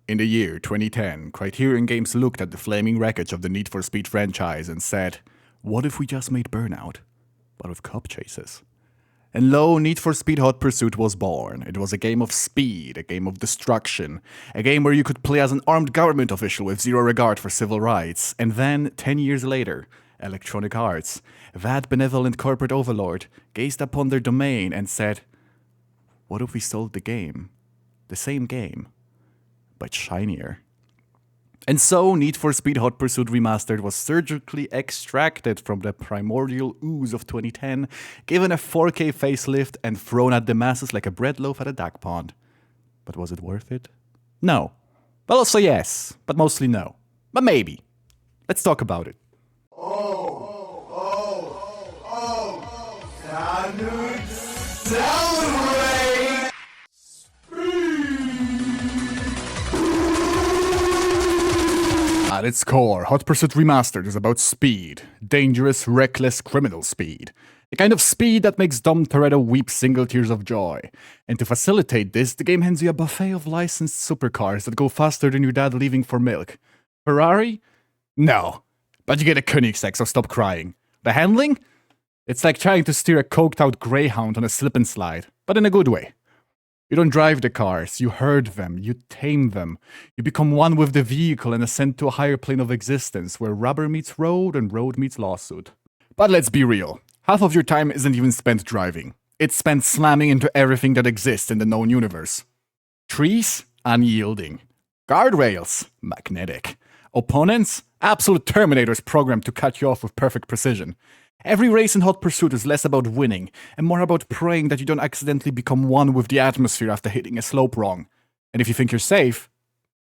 In the year 2010, Criterion Games looked at the flaming wreckage of the Need for Speed franchise and said, what if we just made Burnout, but with cop chases? And lo, Need for Speed Hot Pursuit was born. It was a game of speed, a game of destruction, a game where you could play as an armed government official with zero regard for civil rights. And then, 10 years later, Electronic Arts, that benevolent corporate overlord, gazed upon their domain and said, what if we sold the game? The same game, but shinier. And so, Need for Speed Hot Pursuit Remastered was surgically extracted from the primordial ooze of 2010, given a 4K facelift, and thrown at the masses like a bread loaf at a duck pond. But was it worth it? No. But also yes, but mostly no. But maybe. Let's talk about it. Time to celebrate! At its core, Hot Pursuit Remastered is about speed. Dangerous, reckless, criminal speed. The kind of speed that makes Dom Toretto weep single tears of joy. And to facilitate this, the game hands you a buffet of licensed supercars that go faster than your dad leaving for milk. Ferrari? No. But you get a Koenigsegg, so stop crying. The handling? It's like trying to steer a coked-out Greyhound on a slip and slide, but in a good way. You don't drive the cars, you herd them, you tame them. You become one with the vehicle and ascend to a higher plane of existence where rubber meets road and road meets lawsuit. But let's be real, half of your time isn't even spent driving. It's spent slamming into everything that exists in the known universe. Trees? Unyielding. Guardrails? Magnetic. Opponents? Absolute Terminators programmed to cut you off with perfect precision. Every race in Hot Pursuit is less about winning, and more about praying that you don't accidentally become one with the atmosphere after hitting a slope wrong. And if you think you're safe,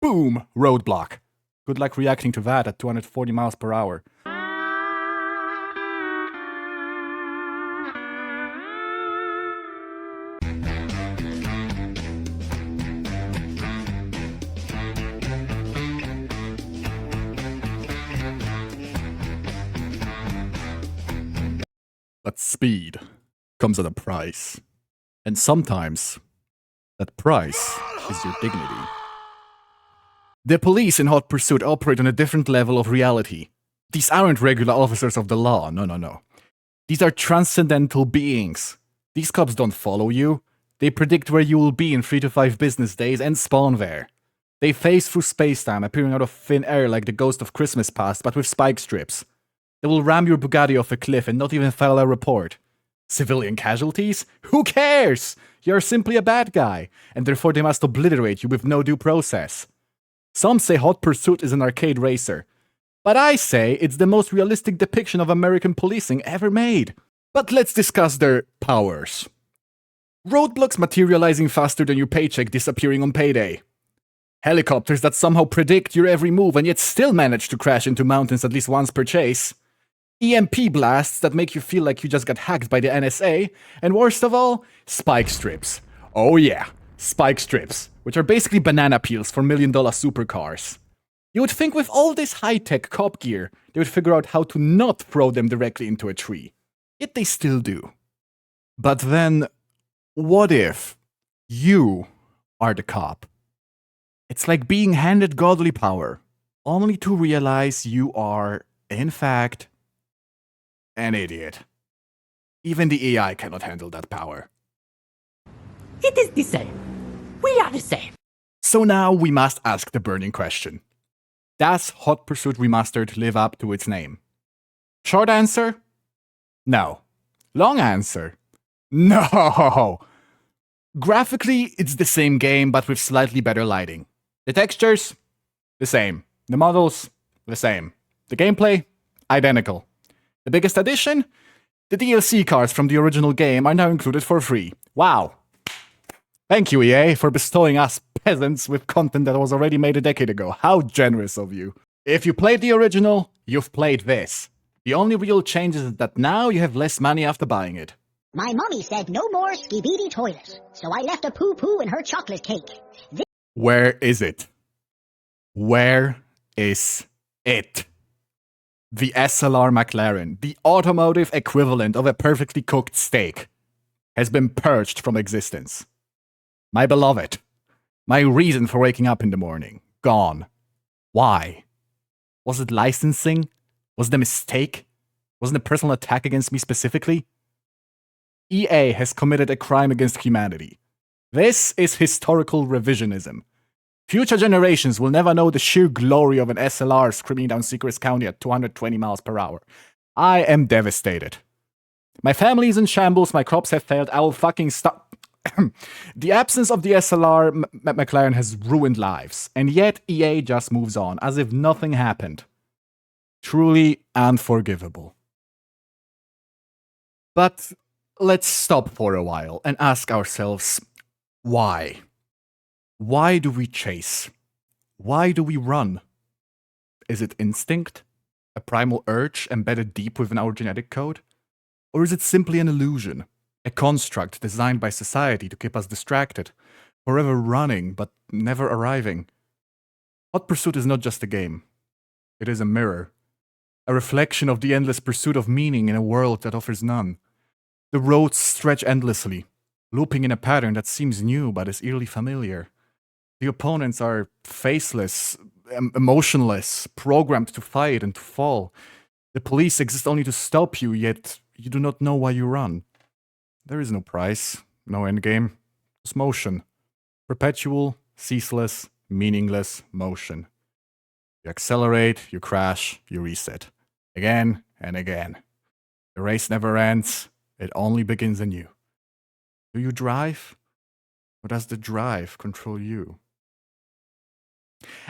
boom, roadblock. Good luck reacting to that at 240 miles per hour. But speed comes at a price. And sometimes, that price is your dignity. The police in Hot Pursuit operate on a different level of reality. These aren't regular officers of the law, no. These are transcendental beings. These cops don't follow you. They predict where you will be in 3 to 5 business days and spawn there. They phase through space-time, appearing out of thin air like the ghost of Christmas past, but with spike strips. They will ram your Bugatti off a cliff and not even file a report. Civilian casualties? Who cares? You're simply a bad guy, and therefore they must obliterate you with no due process. Some say Hot Pursuit is an arcade racer, but I say it's the most realistic depiction of American policing ever made. But let's discuss their powers. Roadblocks materializing faster than your paycheck disappearing on payday. Helicopters that somehow predict your every move and yet still manage to crash into mountains at least once per chase. EMP blasts that make you feel like you just got hacked by the NSA, and worst of all, spike strips. Oh yeah, spike strips, which are basically banana peels for $1 million supercars. You would think with all this high-tech cop gear, they would figure out how to not throw them directly into a tree. Yet they still do. But then, what if you are the cop? It's like being handed godly power, only to realize you are, in fact, an idiot. Even the AI cannot handle that power. It is the same. We are the same. So now we must ask the burning question. Does Hot Pursuit Remastered live up to its name? Short answer? No. Long answer? No! Graphically, it's the same game, but with slightly better lighting. The textures? The same. The models? The same. The gameplay? Identical. The biggest addition? The DLC cars from the original game are now included for free. Wow. Thank you, EA, for bestowing us peasants with content that was already made a decade ago. How generous of you. If you played the original, you've played this. The only real change is that now you have less money after buying it. My mommy said no more skibidi toilets, so I left a poo-poo in her chocolate cake. Where is it? Where is it? The SLR McLaren, the automotive equivalent of a perfectly cooked steak, has been purged from existence. My beloved, My reason for waking up in the morning, gone. Why? Was it licensing? Was it a mistake? Was it a personal attack against me specifically? EA has committed a crime against humanity. This is historical revisionism. Future generations will never know the sheer glory of an SLR screaming down Seacrest County at 220 miles per hour. I am devastated. My family is in shambles, my crops have failed, I will fucking stop. The absence of the SLR McLaren has ruined lives, and yet EA just moves on, as if nothing happened. Truly unforgivable. But let's stop for a while and ask ourselves, why? Why do we chase? Why do we run? Is it instinct? A primal urge embedded deep within our genetic code? Or is it simply an illusion? A construct designed by society to keep us distracted, forever running but never arriving? Hot Pursuit is not just a game. It is a mirror. A reflection of the endless pursuit of meaning in a world that offers none. The roads stretch endlessly, looping in a pattern that seems new but is eerily familiar. The opponents are faceless, emotionless, programmed to fight and to fall. The police exist only to stop you, yet you do not know why you run. There is no prize, no endgame, just motion. Perpetual, ceaseless, meaningless motion. You accelerate, you crash, you reset. Again and again. The race never ends, it only begins anew. Do you drive? Or does the drive control you?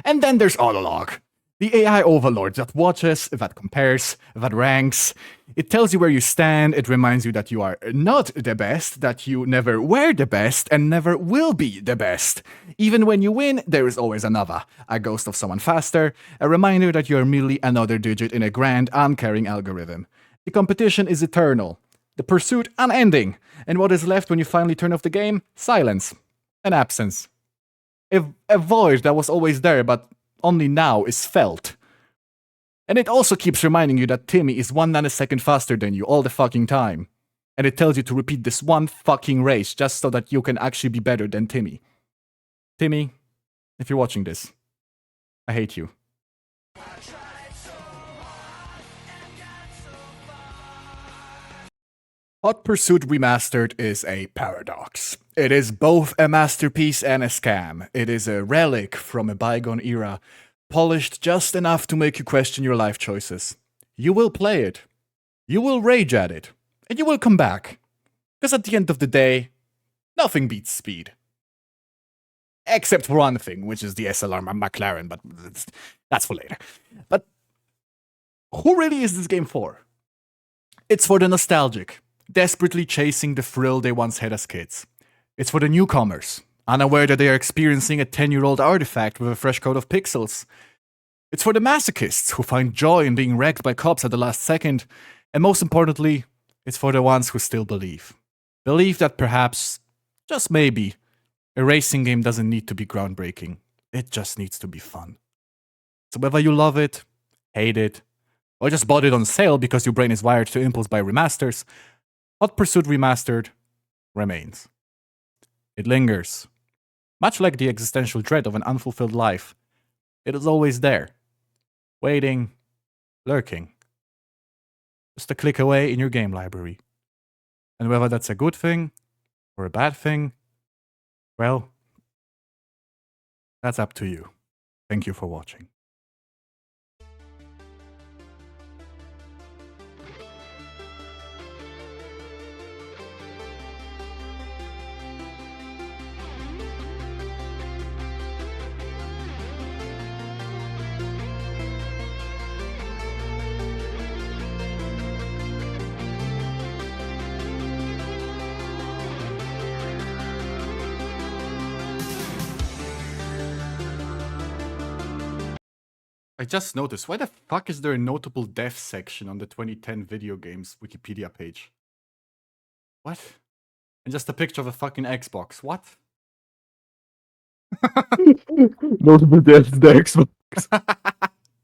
And then there's Autolog. The AI overlord that watches, that compares, that ranks. It tells you where you stand, it reminds you that you are not the best, that you never were the best, and never will be the best. Even when you win, there is always another. A ghost of someone faster, a reminder that you are merely another digit in a grand, uncaring algorithm. The competition is eternal. The pursuit unending. And what is left when you finally turn off the game? Silence. An absence. A void that was always there, but only now is felt. And it also keeps reminding you that Timmy is 1 nanosecond faster than you all the fucking time. And it tells you to repeat this one fucking race just so that you can actually be better than Timmy. Timmy, if you're watching this, I hate you. Hot Pursuit Remastered is a paradox. It is both a masterpiece and a scam. It is a relic from a bygone era, polished just enough to make you question your life choices. You will play it, you will rage at it, and you will come back. Because at the end of the day, nothing beats speed. Except for one thing, which is the SLR McLaren, but that's for later. But who really is this game for? It's for the nostalgic, desperately chasing the thrill they once had as kids. It's for the newcomers, unaware that they are experiencing a 10-year-old artifact with a fresh coat of pixels. It's for the masochists who find joy in being wrecked by cops at the last second. And most importantly, it's for the ones who still believe. Believe that perhaps, just maybe, a racing game doesn't need to be groundbreaking. It just needs to be fun. So whether you love it, hate it, or just bought it on sale because your brain is wired to impulse buy remasters, Hot Pursuit Remastered remains. It lingers. Much like the existential dread of an unfulfilled life, it is always there. Waiting, lurking. Just a click away in your game library. And whether that's a good thing or a bad thing, well, that's up to you. Thank you for watching. I just noticed, why the fuck is there a notable death section on the 2010 video games Wikipedia page? What? And just a picture of a fucking Xbox. What? Notable deaths, the Xbox.